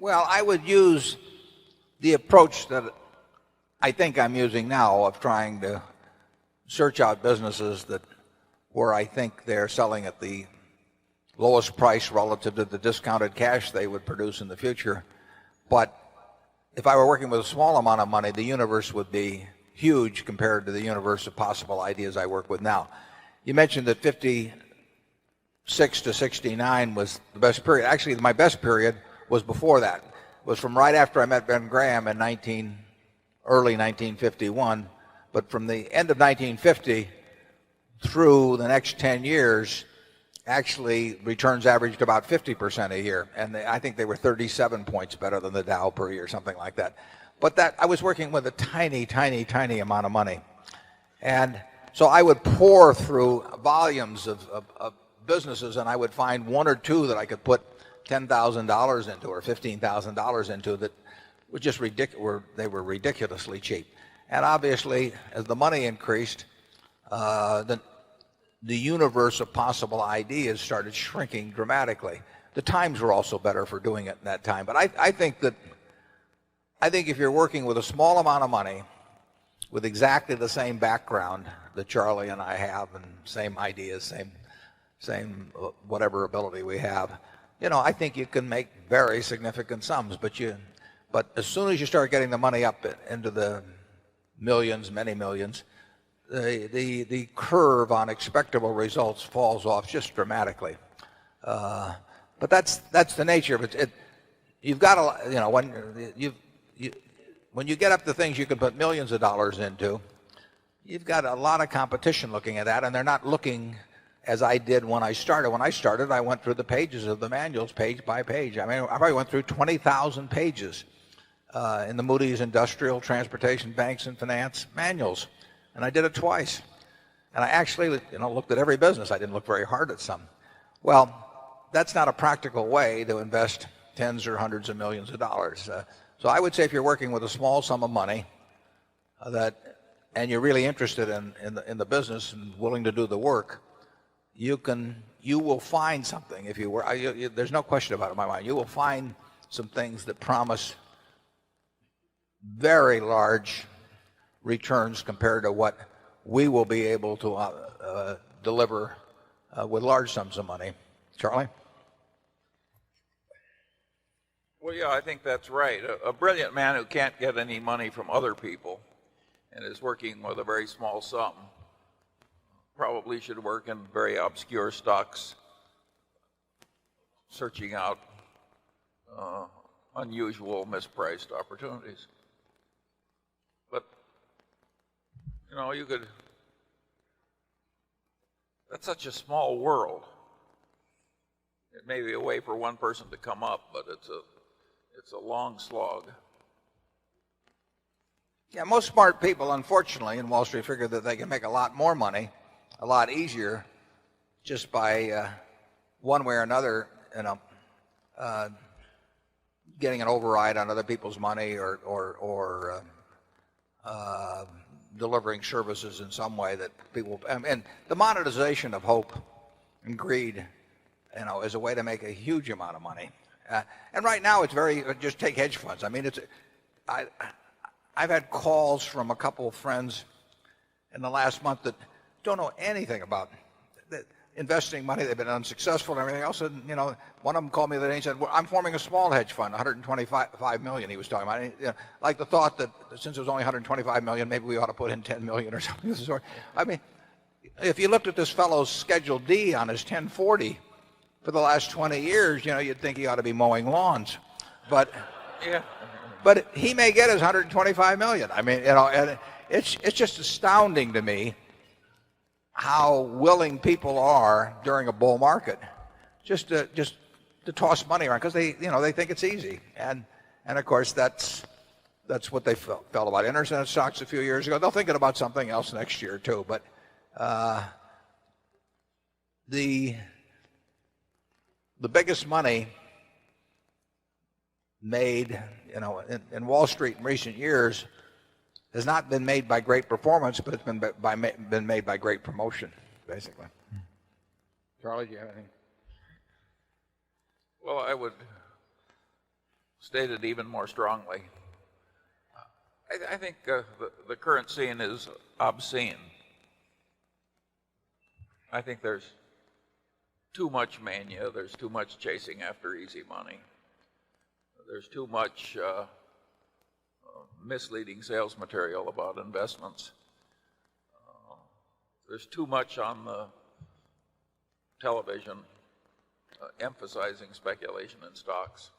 Well, I would use the approach that I think I'm using now of trying to search out businesses that where I think they're selling at the lowest price relative to the discounted cash they would produce in the future. But if I were working with a small amount of money, the universe would be huge compared to the universe of possible ideas I work with now. You mentioned that 56 to 69 was the best period. Actually, my best period was before that. It was from right after I met Ben Graham in early 1951. But from the end of 1950 through the next 10 years, actually returns averaged about 50% a year. And I think they were 37 points better than the Dow per year, something like that. But that I was working with a tiny, tiny, tiny amount of money. And so I would pour through volumes of businesses, and I would find one or two that I could put $10,000 into or $15,000 into that were just ridiculous. They were ridiculously cheap. And obviously, as the money increased, the universe of possible ideas started shrinking dramatically. The times were also better for doing it in that time. But I think if you're working with a small amount of money, with exactly the same background that Charlie and I have, and same ideas, same whatever ability we have, I think you can make very significant sums. But as soon as you start getting the money up into the millions, many millions, the curve on expectable results falls off just dramatically. But that's the nature of it. You've got to, when you get up to things you can put millions of dollars into, you've got a lot of competition looking at that, and they're not looking as I did when I started. When I started, I went through the pages of the manuals page by page. I mean, I probably went through 20,000 pages in the Moody's Industrial, Transportation, Banks, and Finance manuals. And I did it twice. And I actually, looked at every business. I didn't look very hard at some. Well, that's not a practical way to invest tens or hundreds of millions of dollars. So I would say if you're working with a small sum of money and you're really interested in the business and willing to do the work, you will find something. If you were, there's no question about it in my mind. You will find some things that promise very large returns compared to what we will be able to deliver with large sums of money. Charlie? Well, yeah, I think that's right. A brilliant man who can't get any money from other people and is working with a very small sum probably should work in very obscure stocks, searching out unusual, mispriced opportunities. But, that's such a small world. It may be a way for one person to come up, but it's a long slog. Yeah, most smart people, unfortunately, in Wall Street figure that they can make a lot more money, a lot easier, just by one way or another, getting an override on other people's money or delivering services in some way that people. And the monetization of hope and greed, is a way to make a huge amount of money. And right now it's just take hedge funds. I mean, I've had calls from a couple of friends in the last month that don't know anything about investing money. They've been unsuccessful and everything else. And, one of them called me the other day and said, well, I'm forming a small hedge fund, 125 million he was talking about. Like the thought that since it was only 125 million, maybe we ought to put in 10 million or something of the sort. I mean, if you looked at this fellow's Schedule D on his 1040 for the last 20 years, you'd think he ought to be mowing lawns. But yeah. But he may get his 125 million. I mean, and it's just astounding to me how willing people are during a bull market just to toss money around because they think it's easy. And of course that's what they felt about internet stocks a few years ago. They'll think about something else next year too. But the biggest money made in Wall Street in recent years has not been made by great performance, but it's been made by great promotion, basically. Charlie, do you have anything? Well, I would stated even more strongly. I think the current scene is obscene. I think there's too much mania. There's too much chasing after easy money. There's too much misleading sales material about investments. There's too much on the television emphasizing speculation in stocks.